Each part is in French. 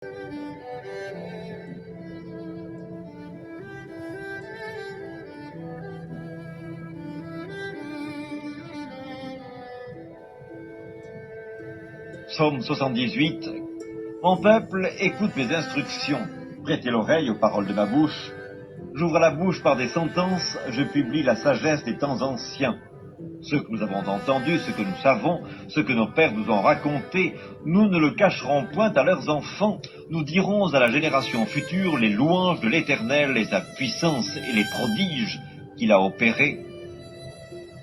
Psaume 78. Mon peuple, écoute mes instructions. Prêtez l'oreille aux paroles de ma bouche. J'ouvre la bouche par des sentences, je publie la sagesse des temps anciens. Ce que nous avons entendu, ce que nous savons, ce que nos pères nous ont raconté, nous ne le cacherons point à leurs enfants. Nous dirons à la génération future les louanges de l'Éternel et sa puissance et les prodiges qu'il a opérés.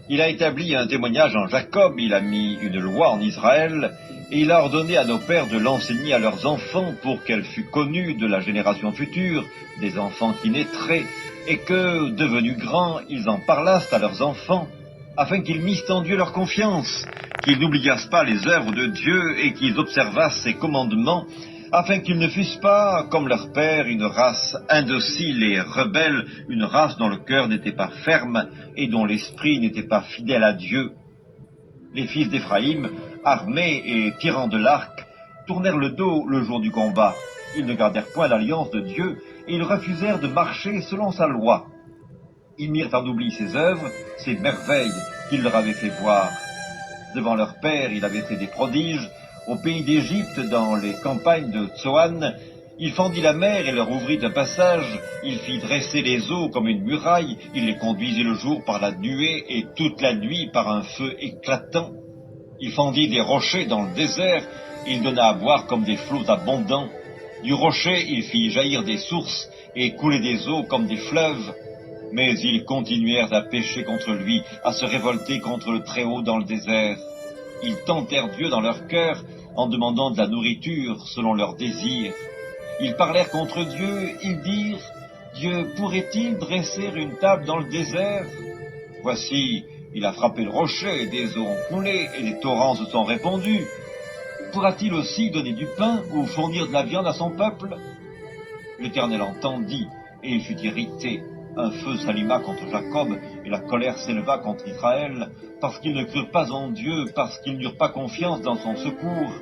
Il a établi un témoignage en Jacob, il a mis une loi en Israël, et il a ordonné à nos pères de l'enseigner à leurs enfants pour qu'elle fût connue de la génération future, des enfants qui naîtraient, et que, devenus grands, ils en parlassent à leurs enfants, afin qu'ils missent en Dieu leur confiance, qu'ils n'oubliassent pas les œuvres de Dieu et qu'ils observassent ses commandements, afin qu'ils ne fussent pas, comme leur père, une race indocile et rebelle, une race dont le cœur n'était pas ferme et dont l'esprit n'était pas fidèle à Dieu. Les fils d'Éphraïm, armés et tirant de l'arc, tournèrent le dos le jour du combat. Ils ne gardèrent point l'alliance de Dieu et ils refusèrent de marcher selon sa loi. Ils mirent en oubli ses œuvres, ses merveilles qu'il leur avait fait voir. Devant leur père, il avait fait des prodiges. Au pays d'Égypte, dans les campagnes de Tsoan, il fendit la mer et leur ouvrit un passage. Il fit dresser les eaux comme une muraille. Il les conduisit le jour par la nuée et toute la nuit par un feu éclatant. Il fendit des rochers dans le désert. Il donna à boire comme des flots abondants. Du rocher, il fit jaillir des sources et couler des eaux comme des fleuves. Mais ils continuèrent à pécher contre lui, à se révolter contre le Très-Haut dans le désert. Ils tentèrent Dieu dans leur cœur en demandant de la nourriture selon leurs désirs. Ils parlèrent contre Dieu, ils dirent « Dieu pourrait-il dresser une table dans le désert ?» Voici, il a frappé le rocher, et des eaux ont coulé, et des torrents se sont répandus. Pourra-t-il aussi donner du pain ou fournir de la viande à son peuple ? L'Éternel entendit, et il fut irrité. Un feu s'alluma contre Jacob, et la colère s'éleva contre Israël, parce qu'ils ne crurent pas en Dieu, parce qu'ils n'eurent pas confiance dans son secours.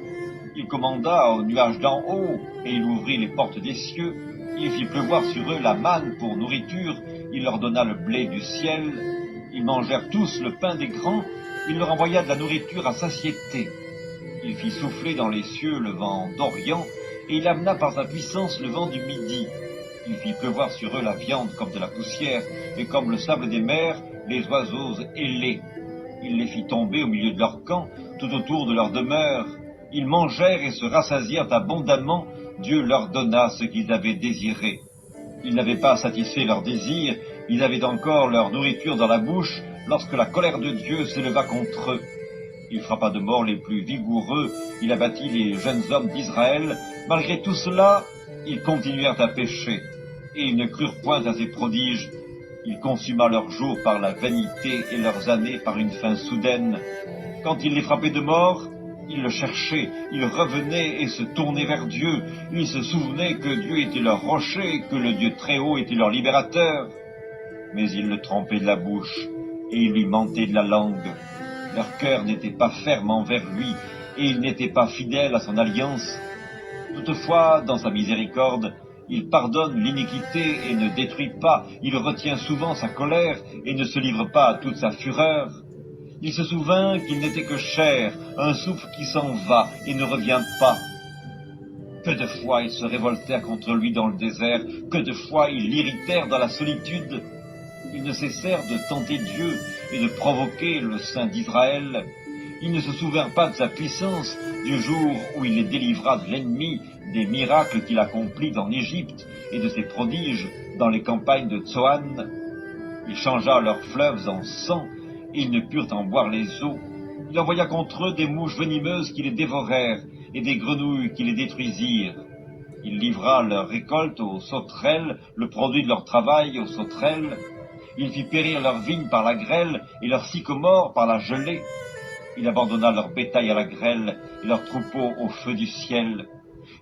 Il commanda aux nuages d'en haut, et il ouvrit les portes des cieux. Il fit pleuvoir sur eux la manne pour nourriture, il leur donna le blé du ciel. Ils mangèrent tous le pain des grands, il leur envoya de la nourriture à satiété. Il fit souffler dans les cieux le vent d'Orient, et il amena par sa puissance le vent du Midi. Il fit pleuvoir sur eux la viande comme de la poussière, et comme le sable des mers, les oiseaux ailés. Il les fit tomber au milieu de leur camp, tout autour de leur demeure. Ils mangèrent et se rassasièrent abondamment, Dieu leur donna ce qu'ils avaient désiré. Ils n'avaient pas satisfait leurs désirs, ils avaient encore leur nourriture dans la bouche, lorsque la colère de Dieu s'éleva contre eux. Il frappa de mort les plus vigoureux, il abattit les jeunes hommes d'Israël. Malgré tout cela, ils continuèrent à pécher, et ils ne crurent point à ses prodiges. Il consuma leurs jours par la vanité et leurs années par une faim soudaine. Quand il les frappait de mort, ils le cherchaient, ils revenaient et se tournaient vers Dieu. Ils se souvenaient que Dieu était leur rocher, que le Dieu Très-Haut était leur libérateur. Mais ils le trompaient de la bouche, et ils lui mentaient de la langue. Leur cœur n'était pas ferme envers lui, et ils n'étaient pas fidèles à son alliance. Toutefois, dans sa miséricorde, il pardonne l'iniquité et ne détruit pas, il retient souvent sa colère et ne se livre pas à toute sa fureur. Il se souvint qu'il n'était que chair, un souffle qui s'en va et ne revient pas. Que de fois ils se révoltèrent contre lui dans le désert, que de fois ils l'irritèrent dans la solitude. Ils ne cessèrent de tenter Dieu et de provoquer le Saint d'Israël. Ils ne se souvinrent pas de sa puissance, du jour où il les délivra de l'ennemi, des miracles qu'il accomplit en Égypte et de ses prodiges dans les campagnes de Tsoan. Il changea leurs fleuves en sang, et ils ne purent en boire les eaux. Il envoya contre eux des mouches venimeuses qui les dévorèrent, et des grenouilles qui les détruisirent. Il livra leur récolte aux sauterelles, le produit de leur travail aux sauterelles. Il fit périr leurs vignes par la grêle, et leurs sycomores par la gelée. Il abandonna leur bétail à la grêle, et leurs troupeaux au feu du ciel.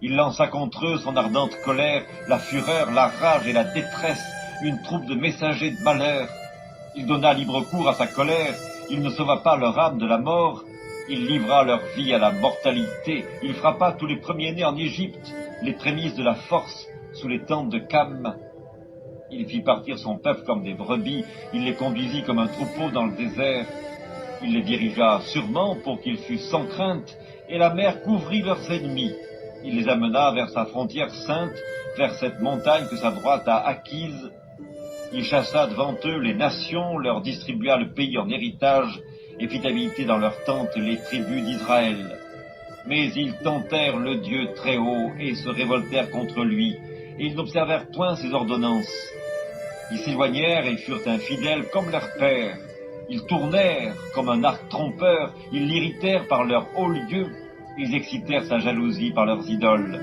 Il lança contre eux son ardente colère, la fureur, la rage et la détresse, une troupe de messagers de malheur. Il donna libre cours à sa colère, il ne sauva pas leur âme de la mort. Il livra leur vie à la mortalité, il frappa tous les premiers-nés en Égypte. les prémices de la force sous les tentes de Cam. Il fit partir son peuple comme des brebis, il les conduisit comme un troupeau dans le désert. Il les dirigea sûrement pour qu'ils fussent sans crainte, et la mer couvrit leurs ennemis. Il les amena vers sa frontière sainte, vers cette montagne que sa droite a acquise. Il chassa devant eux les nations, leur distribua le pays en héritage, et fit habiter dans leurs tentes les tribus d'Israël. Mais ils tentèrent le Dieu très haut, et se révoltèrent contre lui, et ils n'observèrent point ses ordonnances. Ils s'éloignèrent et furent infidèles comme leur père. Ils tournèrent comme un arc trompeur, ils l'irritèrent par leurs hauts lieux, ils excitèrent sa jalousie par leurs idoles.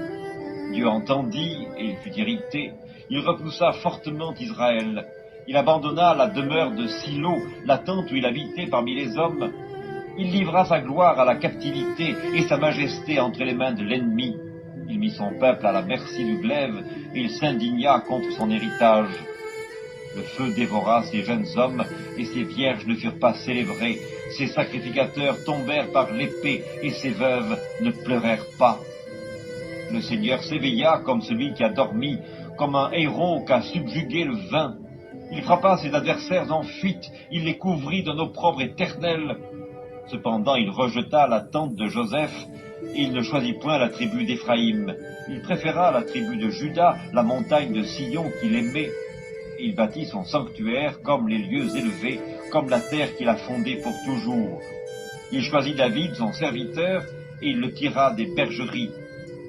Dieu entendit, et il fut irrité, il repoussa fortement Israël. Il abandonna la demeure de Silo, la tente où il habitait parmi les hommes. Il livra sa gloire à la captivité et sa majesté entre les mains de l'ennemi. Il mit son peuple à la merci du glaive, et il s'indigna contre son héritage. Le feu dévora ces jeunes hommes, et ces vierges ne furent pas célébrées. Ces sacrificateurs tombèrent par l'épée, et ces veuves ne pleurèrent pas. Le Seigneur s'éveilla comme celui qui a dormi, comme un héros qui a subjugué le vin. Il frappa ses adversaires en fuite, il les couvrit d'un opprobre éternel. Cependant il rejeta la tente de Joseph, et il ne choisit point la tribu d'Éphraïm. Il préféra la tribu de Juda, la montagne de Sion qu'il aimait. Il bâtit son sanctuaire comme les lieux élevés, comme la terre qu'il a fondée pour toujours. Il choisit David, son serviteur, et il le tira des bergeries.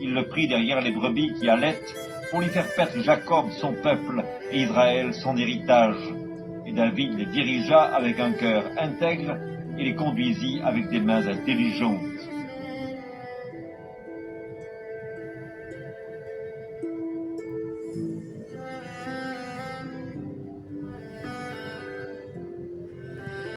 Il le prit derrière les brebis qui allaitent, pour lui faire paître Jacob, son peuple, et Israël, son héritage. Et David les dirigea avec un cœur intègre, et les conduisit avec des mains intelligentes.